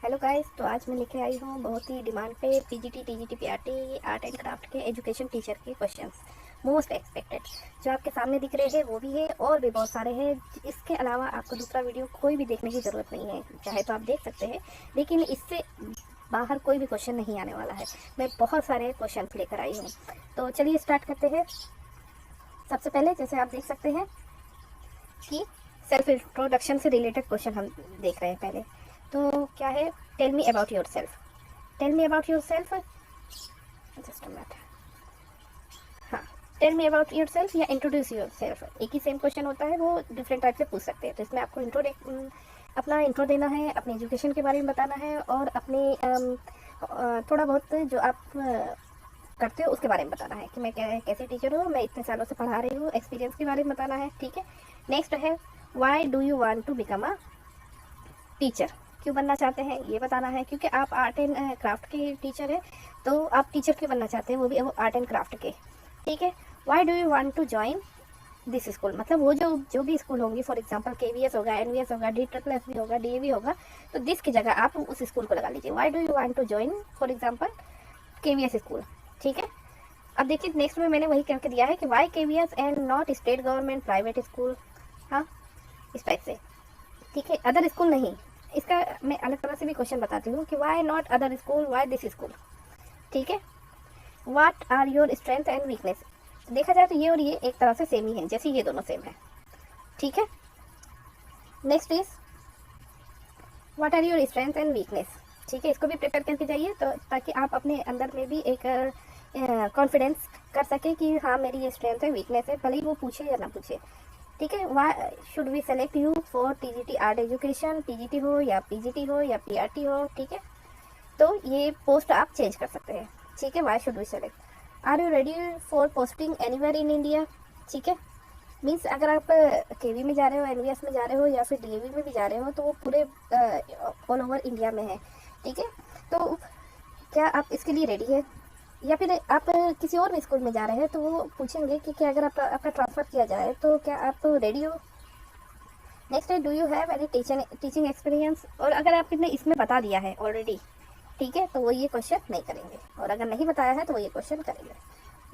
Hello guys, तो आज मैं लेके आई हूँ बहुत ही डिमांड पे PGT, TGT, PRT, art and craft के एजुकेशन टीचर के क्वेश्चंस मोस्ट एक्सपेक्टेड जो आपके सामने दिख रहे हैं वो भी है और भी बहुत सारे हैं। इसके अलावा आपको दूसरा वीडियो कोई भी देखने की ज़रूरत नहीं है, चाहे तो आप देख सकते हैं, लेकिन इससे बाहर कोई भी क्वेश्चन नहीं आने वाला है। मैं बहुत सारे क्वेश्चन लेकर आई हूँ, तो चलिए स्टार्ट करते हैं। सबसे पहले जैसे आप देख सकते हैं कि सेल्फ इंट्रोडक्शन से रिलेटेड क्वेश्चन हम देख रहे हैं। पहले तो क्या है, tell me about yourself. Tell me about yourself, just a minute. हाँ, tell me about yourself या इंट्रोड्यूस योर सेल्फ, एक ही सेम क्वेश्चन होता है, वो डिफरेंट टाइप से पूछ सकते हैं। तो इसमें आपको अपना इंट्रो देना है, अपने एजुकेशन के बारे में बताना है और अपने थोड़ा बहुत जो आप करते हो उसके बारे में बताना है कि मैं कैसे टीचर हूँ, मैं इतने सालों से पढ़ा रही हूँ, एक्सपीरियंस के बारे में बताना है। ठीक है, नेक्स्ट है why do you want to become a teacher. क्यों बनना चाहते हैं ये बताना है, क्योंकि आप आर्ट एंड क्राफ्ट के टीचर हैं, तो आप टीचर क्यों बनना चाहते हैं, वो भी आर्ट एंड क्राफ्ट के। ठीक है, why do you want to join this school, मतलब वो जो भी स्कूल होंगी, फॉर एग्जांपल केवीएस होगा, एनवीएस होगा, DSSS भी होगा, डीएवी होगा, तो दिस की जगह आप उस स्कूल को लगा लीजिए। Why do you want to join for example KVS school. ठीक है, अब देखिए नेक्स्ट में मैंने वही करके दिया है कि why KVS and not state government private school. हाँ, इस टाइप से। ठीक है, अदर स्कूल नहीं, इसका मैं अलग तरह से भी क्वेश्चन बताती हूँ कि why not other school, why this school. ठीक है, what are your strength and weakness. देखा जाए तो ये और ये एक तरह से सेम ही है, जैसे ये दोनों सेम है। ठीक है, next is what are your strength and weakness. ठीक है, इसको भी प्रिपेयर करके जाइए, तो ताकि आप अपने अंदर में भी एक कॉन्फिडेंस कर सके कि हाँ मेरी ये स्ट्रेंथ है, वीकनेस है, भले ही वो पूछे या ना पूछे। ठीक है, why should we select you for TGT art education, TGT हो या पीजीटी हो या पीआरटी हो। ठीक है, तो ये पोस्ट आप चेंज कर सकते हैं। ठीक है, why should we select, are you ready for posting anywhere in India. ठीक है, मीन्स अगर आप केवी में जा रहे हो, एनवीएस में जा रहे हो या फिर डीएवी में भी जा रहे हो, तो वो पूरे ऑल ओवर इंडिया में है। ठीक है, तो क्या आप इसके लिए रेडी है, या फिर आप किसी और भी स्कूल में जा रहे हैं तो वो पूछेंगे कि क्या अगर आपका ट्रांसफ़र किया जाए तो क्या आप रेडी हो। नेक्स्ट है do you have any teaching experience, और अगर आपने इसमें बता दिया है ऑलरेडी, ठीक है, तो वो ये क्वेश्चन नहीं करेंगे, और अगर नहीं बताया है तो वो ये क्वेश्चन करेंगे।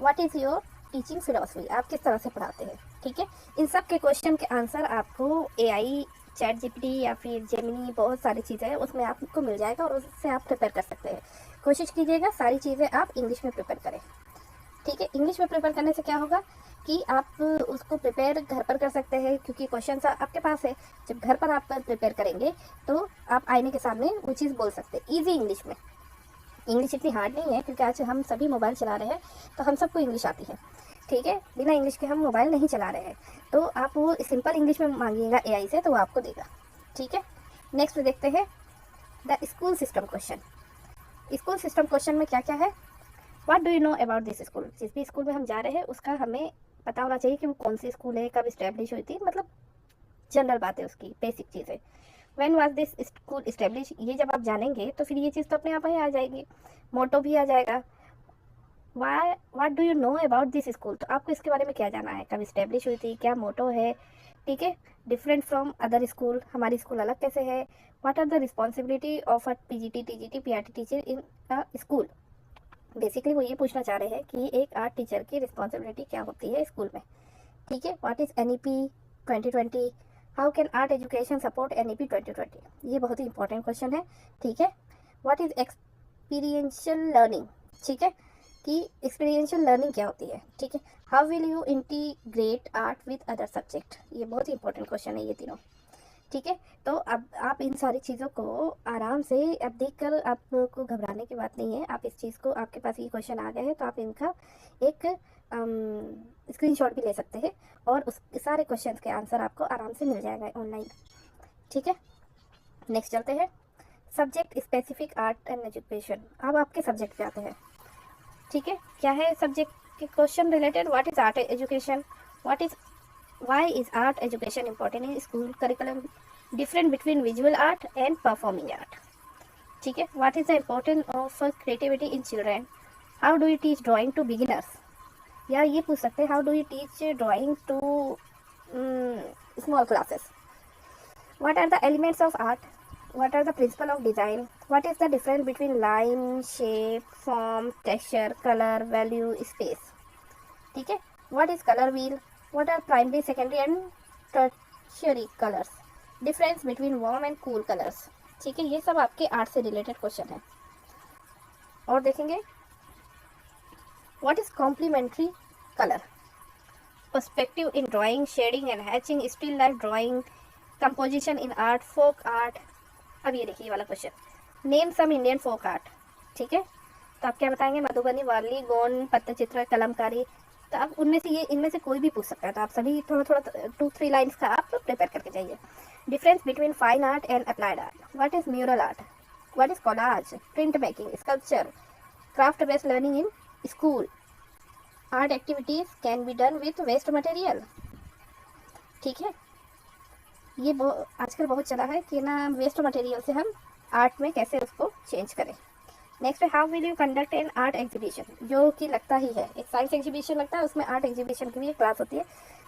What is your teaching philosophy, आप किस तरह से पढ़ाते हैं। ठीक है, इन सब के क्वेश्चन के आंसर आपको AI, चैट जीपीटी या फिर जेमिनी, बहुत सारी चीज़ें हैं, उसमें आपको मिल जाएगा और उससे आप प्रिपेयर कर सकते हैं। कोशिश कीजिएगा सारी चीज़ें आप इंग्लिश में प्रिपेयर करें। ठीक है, इंग्लिश में प्रिपेयर करने से क्या होगा कि आप उसको प्रिपेयर घर पर कर सकते हैं, क्योंकि क्वेश्चन आपके पास है। जब घर पर आप प्रिपेयर करेंगे तो आप आईने के सामने वो चीज़ बोल सकते हैं ईजी इंग्लिश में। इंग्लिश इतनी हार्ड नहीं है, क्योंकि आज हम सभी मोबाइल चला रहे हैं, तो हम सबको इंग्लिश आती है। ठीक है, बिना इंग्लिश के हम मोबाइल नहीं चला रहे हैं, तो आप वो सिंपल इंग्लिश में मांगिएगा AI से, तो वो आपको देगा। ठीक है, नेक्स्ट देखते हैं the school system question. School system question में क्या क्या है, what do you know about this school. जिस भी स्कूल में हम जा रहे हैं उसका हमें पता होना चाहिए कि वो कौन सी स्कूल है, कब इस्टेब्लिश हुई थी, मतलब जनरल बात है, उसकी बेसिक चीज़ है। When was this school establish, ये जब आप जानेंगे तो फिर ये चीज़ तो अपने आप ही आ जाएगी, मोटो भी आ जाएगा। What do you know about this school, तो आपको इसके बारे में क्या जाना है, कब इस्टेब्लिश हुई थी, क्या मोटो है। ठीक है, डिफरेंट फ्रॉम अदर स्कूल, हमारी स्कूल अलग कैसे है। What are the responsibility of a PGT, TGT, PRT teacher in a school. Basically वो ये पूछना चाह रहे हैं कि एक आर्ट टीचर की रिस्पॉन्सिबिलिटी क्या होती है स्कूल में। ठीक है, what is NEP 2020, how can art education support NEP 2020, ये बहुत ही इंपॉर्टेंट क्वेश्चन है। ठीक है, व्हाट इज़ एक्सपीरियंशियल लर्निंग। ठीक है, कि एक्सपीरियंशियल लर्निंग क्या होती है। ठीक है, how will you integrate art with other subject, ये बहुत ही इंपॉर्टेंट क्वेश्चन है ये तीनों। ठीक है, तो अब आप इन सारी चीज़ों को आराम से अब देखकर आपको घबराने की बात नहीं है। आप इस चीज़ को, आपके पास ये क्वेश्चन आ गए हैं तो आप इनका एक स्क्रीनशॉट भी ले सकते हैं, और उस सारे क्वेश्चंस के आंसर आपको आराम से मिल जाएगा ऑनलाइन। ठीक है, नेक्स्ट चलते हैं subject specific art and education. अब आपके सब्जेक्ट पे आते हैं। ठीक है, क्या है सब्जेक्ट के question related, what is art education, what is why is art education important in school curriculum, different between visual art and performing art. ठीक है, what is the importance of creativity in children, how do you teach drawing to beginners, या ये पूछ सकते हैं how do you teach drawing to small classes, what are the elements of art, What are the principle of design? What is the difference between line, shape, form, texture, color, value, space? ठीक है. What is color wheel? What are primary, secondary and tertiary colors? Difference between warm and cool colors. ठीक है, ये सब आपके art से related question है. और देखेंगे what is complementary color? Perspective in drawing, shading and hatching, still life drawing, composition in art, folk art. अब ये देखिए वाला question, name some Indian folk art. ठीक है, तो आप क्या बताएंगे? मधुबनी, वारली, गोंड, पत्तचित्र, कलमकारी. तो आप उनमें से ये इनमें से कोई भी पूछ सकता है. तो आप सभी थोड़ा थोड़ा 2-3 लाइन्स का आप प्रिपेयर करके जाइए. Difference between fine art and applied art. What is mural art? What is collage, print making, sculpture, craft based learning in school. Art activities can be done with waste material. ठीक है, ये आजकल बहुत चला है कि ना वेस्ट मटेरियल से हम आर्ट में कैसे उसको चेंज करें. नेक्स्ट है how will you conduct an art exhibition, जो कि लगता ही है एक साइंस एग्जीबिशन लगता है, उसमें आर्ट एग्जीबिशन की भी एक क्लास होती है.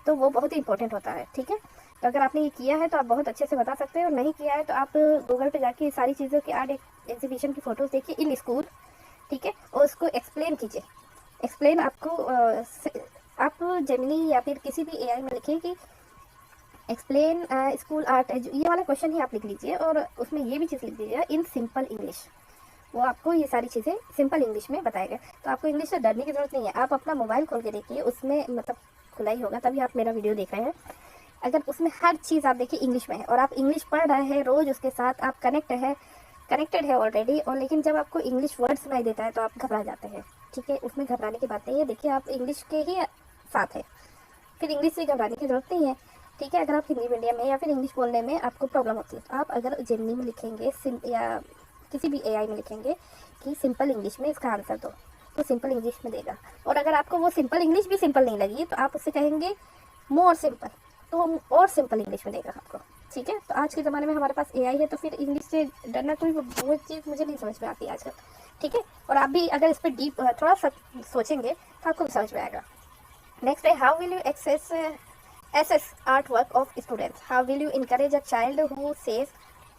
तो वो बहुत ही इंपॉर्टेंट होता है. ठीक है, तो अगर आपने ये किया है तो आप बहुत अच्छे से बता सकते हैं, और नहीं किया है तो आप गूगल पे जाके सारी चीज़ों की आर्ट एग्जीबिशन की फ़ोटोज़ देखिए इन स्कूल. ठीक है, और उसको एक्सप्लेन कीजिए. एक्सप्लेन आपको आप जेमिनी या फिर किसी भी एआई में लिखिए कि एक्सप्लेन स्कूल आर्ट, ये वाला क्वेश्चन ही आप लिख लीजिए और उसमें ये भी चीज़ लिख दीजिए इन सिंपल इंग्लिश. वो आपको ये सारी चीज़ें सिंपल इंग्लिश में बताएगा. तो आपको इंग्लिश से डरने की ज़रूरत नहीं है. आप अपना मोबाइल खोल के देखिए, उसमें मतलब खुला ही होगा तभी आप मेरा वीडियो देख रहे हैं. अगर उसमें हर चीज़ आप देखिए इंग्लिश में है और आप इंग्लिश पढ़ रहे हैं रोज़, उसके साथ आप कनेक्टेड है ऑलरेडी, और लेकिन जब आपको इंग्लिश वर्ड सुनाई देता है तो आप घबरा जाते हैं. ठीक है, उसमें घबराने की बात नहीं है. देखिए आप इंग्लिश के ही साथ है, फिर इंग्लिश से घबराने की ज़रूरत नहीं है. ठीक है, अगर आप हिंदी मीडियम में या फिर इंग्लिश बोलने में आपको प्रॉब्लम होती है तो आप अगर जेमिनी में लिखेंगे या किसी भी एआई में लिखेंगे कि सिंपल इंग्लिश में इसका आंसर दो, तो सिंपल इंग्लिश में देगा. और अगर आपको वो सिंपल इंग्लिश भी सिंपल नहीं लगी तो आप उससे कहेंगे मोर सिंपल, तो और सिंपल इंग्लिश में देगा आपको. ठीक है, तो आज के ज़माने में हमारे पास एआई है तो फिर इंग्लिश से डरना कोई वो चीज़ मुझे नहीं समझ में आती आजकल. ठीक है, और आप भी अगर इस पर डीप थोड़ा सा सोचेंगे तो आपको भी समझ में आएगा. नेक्स्ट है how will you assess artwork of students. How will you encourage a child who says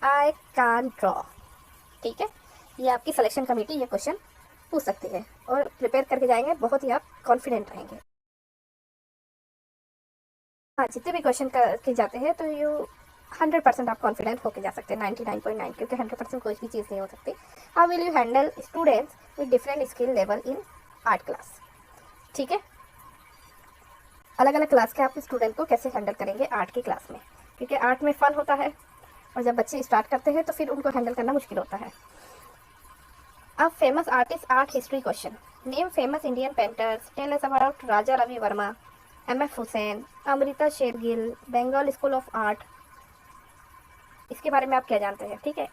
I can't draw? ठीक है, ये आपकी सिलेक्शन कमेटी ये क्वेश्चन पूछ सकती है और प्रिपेयर करके जाएंगे, बहुत ही आप कॉन्फिडेंट रहेंगे. हाँ, जितने भी क्वेश्चन करके जाते हैं तो यू 100% आप कॉन्फिडेंट होके जा सकते हैं. 99.9, क्योंकि 100% कोई भी चीज़ नहीं हो सकती. How will you handle students with different skill level in art class. ठीक है, अलग अलग क्लास के आप स्टूडेंट को कैसे हैंडल करेंगे आर्ट की क्लास में, क्योंकि आर्ट में फ़न होता है और जब बच्चे स्टार्ट करते हैं तो फिर उनको हैंडल करना मुश्किल होता है. अब famous artist art history question. Name famous Indian painters. Tell us about Raja Ravi Varma, MF Husain, Amrita Shergil, Bengal school of art. इसके बारे में आप क्या जानते हैं? ठीक है,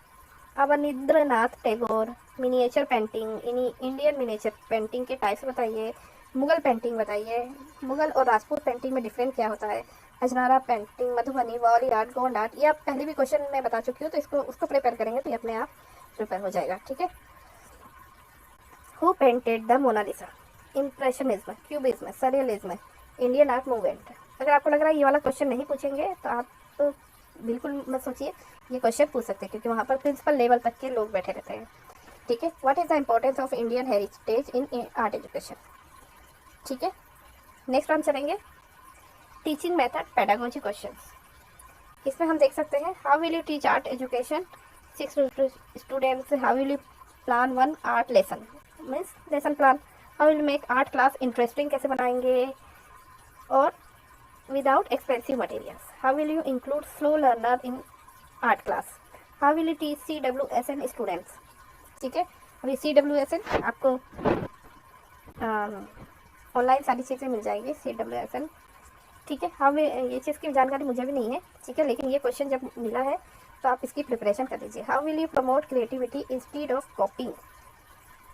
Abanindranath Tagore, miniature painting, Indian miniature painting के टाइप्स बताइए. मुगल पेंटिंग बताइए. मुगल और राजपूत पेंटिंग में डिफरेंट क्या होता है. अजनारा पेंटिंग, मधुबनी, वाली आर्ट, गोंड आर्ट. ये आप पहले भी क्वेश्चन मैं बता चुकी हूँ, तो उसको प्रिपेयर करेंगे तो ये अपने आप प्रिपेयर हो जाएगा. ठीक है, who painted the Mona Lisa. Impressionism, cubism, surrealism, Indian art movement. अगर आपको लग रहा है ये वाला क्वेश्चन नहीं पूछेंगे तो आप तो बिल्कुल मत सोचिए, ये क्वेश्चन पूछ सकते हैं क्योंकि वहाँ पर प्रिंसिपल लेवल तक के लोग बैठे रहते हैं. ठीक है, what is the importance of Indian heritage in art education. ठीक है, नेक्स्ट हम चलेंगे टीचिंग मेथड पेडागोजी क्वेश्चंस. इसमें हम देख सकते हैं how will you teach art education 6 students. How will you plan 1 art lesson, means lesson plan. How will make art class interesting, कैसे बनाएंगे और without expensive materials. How will you include slow learner in art class. How will you teach CWSN students. ठीक है, अभी CWSN आपको online सारी चीज़ें मिल जाएंगी CWSN. ठीक है, हाँ ये चीज़ की जानकारी मुझे भी नहीं है. ठीक है, लेकिन ये क्वेश्चन जब मिला है तो आप इसकी प्रिपरेशन कर दीजिए. How will you promote creativity instead of कॉपिंग.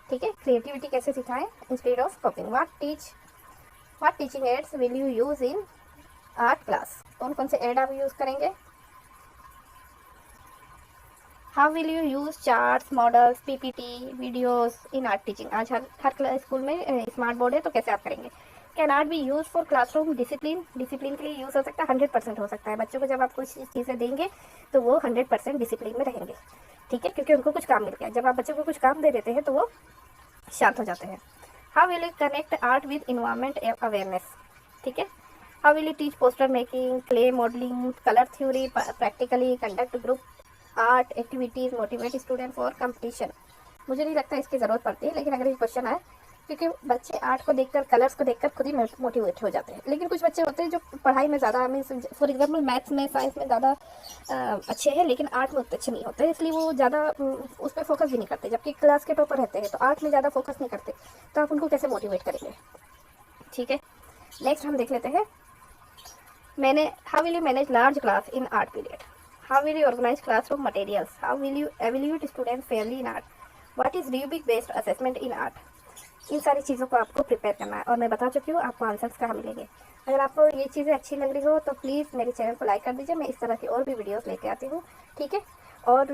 ठीक है, क्रिएटिविटी कैसे सिखाएं instead of कॉपिंग. What teaching ads will you use in art class. कौन कौन से एड आप यूज़ करेंगे. How will you use charts, models, PPT, videos in art teaching. आज हर स्कूल में स्मार्ट बोर्ड है तो कैसे आप करेंगे. Can not be use for classroom discipline, discipline के लिए यूज़ हो सकता है, 100% हो सकता है। बच्चों को जब आप कुछ चीज़ें देंगे तो वो 100% डिसिप्लिन में रहेंगे, ठीक है, क्योंकि उनको कुछ काम मिल गया। जब आप बच्चों को कुछ काम दे देते हैं तो वो शांत हो जाते हैं। How will you connect art with environment awareness, ठीक है। How will you teach poster making, clay modelling, colour theory practically, conduct group art activities, motivate student for competition. मुझे नहीं लगता इसकी ज़रूरत पड़ती है, लेकिन अगर ये क्वेश्चन आए, क्योंकि बच्चे आर्ट को देखकर, कलर्स को देखकर खुद ही मोटिवेट हो जाते हैं। लेकिन कुछ बच्चे होते हैं जो पढ़ाई में ज़्यादा, मीन्स फॉर एग्जांपल मैथ्स में, साइंस में ज़्यादा अच्छे हैं, लेकिन आर्ट में उतने अच्छे नहीं होते, इसलिए वो ज़्यादा उस पर फोकस भी नहीं करते। जबकि क्लास के टॉपर रहते हैं तो आर्ट में ज़्यादा फोकस नहीं करते, तो आप उनको कैसे मोटिवेट करेंगे, ठीक है। नेक्स्ट हम देख लेते हैं, how will you manage large class in art period, how will you organise classroom materials, how will you evaluate students fairly in art, what is rubric based assessment in art. इन सारी चीज़ों को आपको prepare करना है, और मैं बता चुकी हूँ आपको आंसर्स कहाँ मिलेंगे। अगर आपको ये चीज़ें अच्छी लग रही हो तो प्लीज़ मेरे चैनल को लाइक कर दीजिए, मैं इस तरह की और भी वीडियोस लेके आती हूँ, ठीक है। और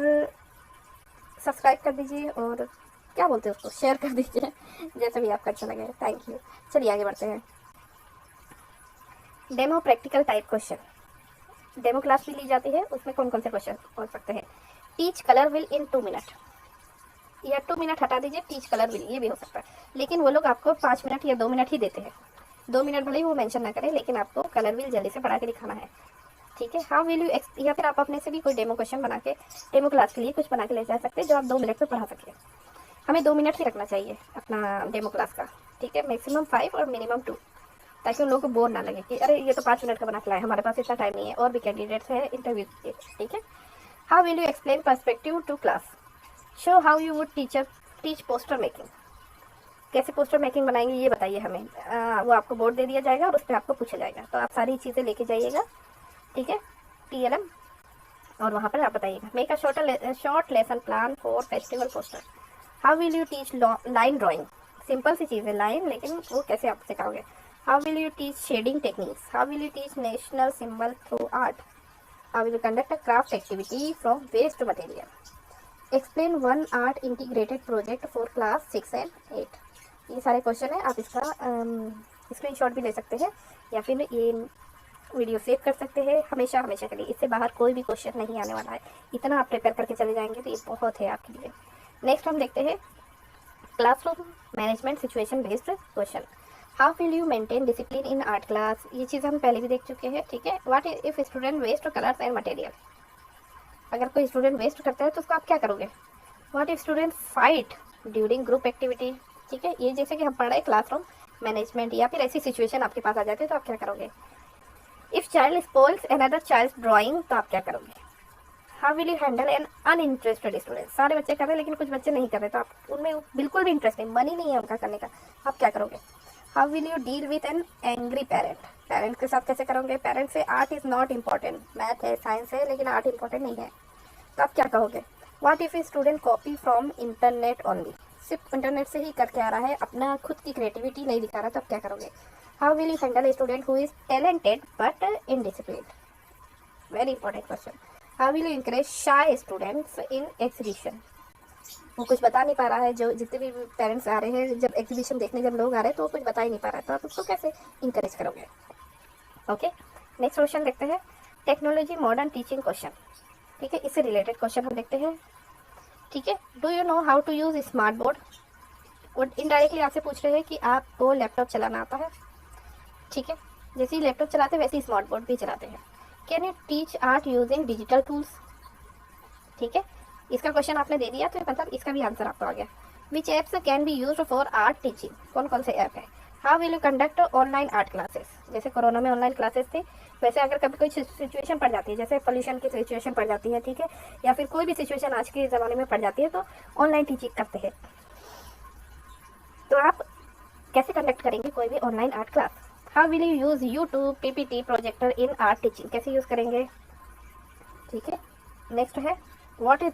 सब्सक्राइब कर दीजिए, और क्या बोलते हैं उसको, शेयर कर दीजिए, जैसे भी आपको अच्छा लगे। Thank you. चलिए आगे बढ़ते हैं। Demo practical type question, demo class भी ली जाती है, उसमें कौन कौन से क्वेश्चन हो सकते हैं। Teach colour will in 2 minute, या 2 मिनट हटा दीजिए, टीच कलर विल, ये भी हो सकता है। लेकिन वो लोग आपको 5 मिनट या 2 मिनट ही देते हैं। 2 मिनट भले ही वो मेंशन ना करें, लेकिन आपको कलर विल जल्दी से पढ़ा के दिखाना है, ठीक है। हाउ विल यू या फिर आप अपने से भी कोई डेमो क्वेश्चन बना के, डेमो क्लास के लिए कुछ बना के ले जा सकते हैं जो आप 2 मिनट में पढ़ा सकें। हमें 2 मिनट ही रखना चाहिए अपना डेमो क्लास का, ठीक है, मैक्सिमम 5 और मिनिमम 2, ताकि उन लोगों को बोर ना लगे कि अरे ये तो 5 मिनट का बना के लाए, हमारे पास इतना टाइम नहीं है, और भी कैंडिडेट्स हैं इंटरव्यू के, ठीक है। How will you explain perspective to class, show how you would teach poster making, कैसे पोस्टर मेकिंग बनाएंगे ये बताइए हमें। वो आपको बोर्ड दे दिया जाएगा और उस पर आपको पूछा जाएगा, तो आप सारी चीज़ें लेके जाइएगा, ठीक है, TLM, और वहाँ पर आप बताइएगा। Make a short lesson plan for festival poster, how will you teach line drawing, simple सी चीज़ है लाइन, लेकिन वो कैसे आप सिखाओगे। How will you teach shading techniques, how will you teach national symbol through art, how will you conduct a craft activity from waste material, explain one art integrated project for class 6 and 8। ये सारे question है, आप इसका screenshot भी ले सकते हैं, या फिर ये वीडियो सेव कर सकते हैं हमेशा हमेशा के लिए। इससे बाहर कोई भी क्वेश्चन नहीं आने वाला है, इतना आप प्रिपेयर करके चले जाएंगे तो ये बहुत है आपके लिए। नेक्स्ट हम देखते हैं classroom management situation based question, how will you maintain discipline in art class. ये चीज़ हम पहले भी देख चुके हैं, ठीक है। What if student waste colours and material, अगर कोई स्टूडेंट वेस्ट करता है तो उसको आप क्या करोगे। What if student fight during group activity, ठीक है। ये जैसे कि हम पढ़ रहे हैं क्लासरूम मैनेजमेंट, या फिर ऐसी सिचुएशन आपके पास आ जाती है तो आप क्या करोगे। If child spoils another child drawing, तो आप क्या करोगे। How will you handle an uninterested student, सारे बच्चे कर रहे हैं लेकिन कुछ बच्चे नहीं कर रहे, तो आप उनमें बिल्कुल भी इंटरेस्ट नहीं, मन ही नहीं है उनका करने का, आप क्या करोगे। How will you deal with an angry parent, parents के साथ कैसे करोगे। पेरेंट्स से art is not important, math है, साइंस है, लेकिन आर्ट इम्पॉर्टेंट नहीं है, तो आप क्या कहोगे। What if a student copy from internet only, सिर्फ इंटरनेट से ही करके आ रहा है, अपना खुद की क्रिएटिविटी नहीं दिखा रहा, तो आप क्या करोगे। How will you handle a student who is talented but indisciplined, very important question. How will you encourage shy students in exhibition, वो कुछ बता नहीं पा रहा है, जो जितने भी पेरेंट्स आ रहे हैं, जब एग्जीबिशन देखने जब लोग आ रहे हैं तो वो कुछ बता ही नहीं पा रहा है, तो आप उसको कैसे इंकरेज करोगे। ओके, नेक्स्ट क्वेश्चन देखते हैं, टेक्नोलॉजी मॉडर्न टीचिंग क्वेश्चन, ठीक है, इससे रिलेटेड क्वेश्चन हम देखते हैं, ठीक है। Do you know how to use smart board, वो इनडायरेक्टली आपसे पूछ रहे हैं कि आपको लैपटॉप चलाना आता है, ठीक है। जैसे ही लैपटॉप चलाते हैं वैसे ही स्मार्ट बोर्ड भी चलाते हैं। Can you teach art using digital tools, ठीक है, इसका क्वेश्चन आपने दे दिया तो मतलब इसका भी आंसर आपको आ गया। Which apps can be used for art teaching, कौन कौन से ऐप है। How will you conduct online art classes, जैसे कोरोना में ऑनलाइन क्लासेस थे, वैसे अगर कभी कोई सिचुएशन पड़ जाती है, जैसे पोल्यूशन की सिचुएशन पड़ जाती है, ठीक है, या फिर कोई भी सिचुएशन आज के ज़माने में पड़ जाती है, तो ऑनलाइन टीचिंग करते हैं, तो आप कैसे कंडक्ट करेंगे कोई भी online art class. How will you use YouTube, PPT, projector in art teaching, कैसे यूज़ करेंगे, ठीक है। नेक्स्ट है what is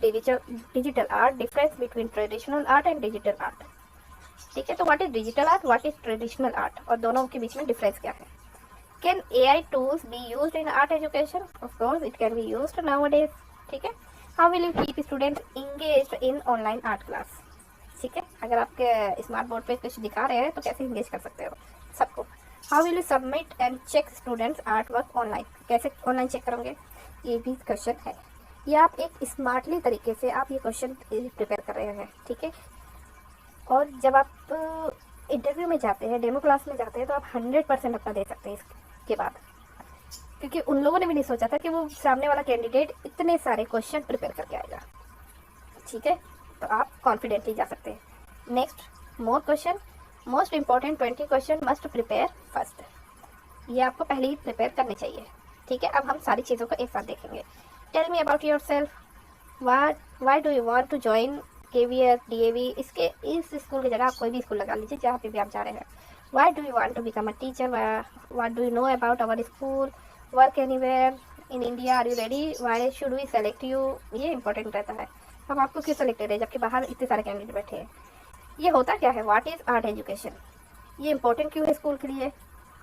digital art, difference between traditional art and digital art, ठीक है। तो what is digital art, what is traditional art, और दोनों के बीच में डिफरेंस क्या है। Can AI tools be used in art education, of course it can be used nowadays, ठीक है। How will you keep students engaged in online art class, ठीक है। अगर आपके स्मार्ट बोर्ड पे कुछ दिखा रहे हैं तो कैसे इंगेज कर सकते हो सबको। How will you submit and check students art work online, कैसे ऑनलाइन चेक करोगे, ये भी क्वेश्चन है। ये आप एक स्मार्टली तरीके से आप ये क्वेश्चन प्रिपेयर कर रहे हैं, ठीक है। और जब आप इंटरव्यू में जाते हैं, डेमो क्लास में जाते हैं, तो आप 100% अपना दे सकते हैं इसके बाद, क्योंकि उन लोगों ने भी नहीं सोचा था कि वो सामने वाला कैंडिडेट इतने सारे क्वेश्चन प्रिपेयर करके आएगा, ठीक है। तो आप कॉन्फिडेंटली जा सकते हैं। Next, more question, most important 20 question must prepare first, ये आपको पहले ही प्रिपेयर करने चाहिए, ठीक है। अब हम सारी चीज़ों को एक साथ देखेंगे। Tell me about yourself, why do you want to join KVS DAV, इसके इस स्कूल की जगह आप कोई भी स्कूल लगा लीजिए जहाँ पे भी आप जा रहे हैं। Why do you want to become a teacher, what do you know about our school, work anywhere in India, are you ready, why should we select you, ये इंपॉर्टेंट रहता है। हम आपको क्यों सेलेक्टेड है जबकि बाहर इतने सारे कैंडिडेट बैठे हैं। ये होता क्या है, व्हाट इज़ आर्ट एजुकेशन, ये इंपॉर्टेंट क्यों है स्कूल के लिए,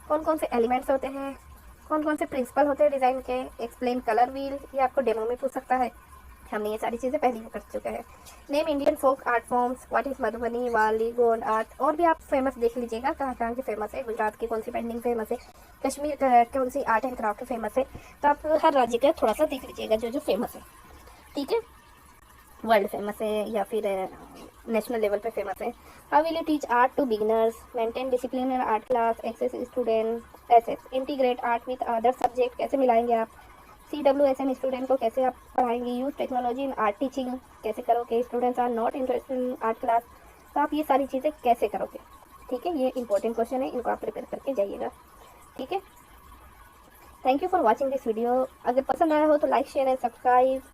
कौन कौन से एलिमेंट्स होते हैं, कौन कौन से प्रिंसिपल होते हैं डिज़ाइन के, एक्सप्लेन कलर व्हील, ये आपको डेमो में पूछ सकता है। हमने ये सारी चीज़ें पहले ही कर चुके हैं। Name Indian folk art forms, what is Madhubani, वाली, गोंड आर्ट, और भी आप फेमस देख लीजिएगा कहाँ कहाँ की फेमस है, गुजरात की कौन सी पेंटिंग फेमस है, कश्मीर कौन सी आर्ट एंड क्राफ्ट फेमस है। तो आप हर राज्य का थोड़ा सा देख लीजिएगा जो जो फेमस है, ठीक है, वर्ल्ड फेमस है या फिर नेशनल लेवल पे फेमस है। How will you teach art to beginners, maintain discipline in art class, access student, assess integrate art with other subject, कैसे मिलाएंगे आप, CWSM स्टूडेंट को कैसे आप पढ़ाएंगे, use technology in art teaching कैसे करोगे, students are not interested in art class, तो आप ये सारी चीज़ें कैसे करोगे, ठीक है। ये इंपॉर्टेंट क्वेश्चन है, इनको आप प्रिपेयर करके जाइएगा, ठीक है। Thank you for watching this video. अगर पसंद आया हो तो लाइक शेयर एंड सब्सक्राइब।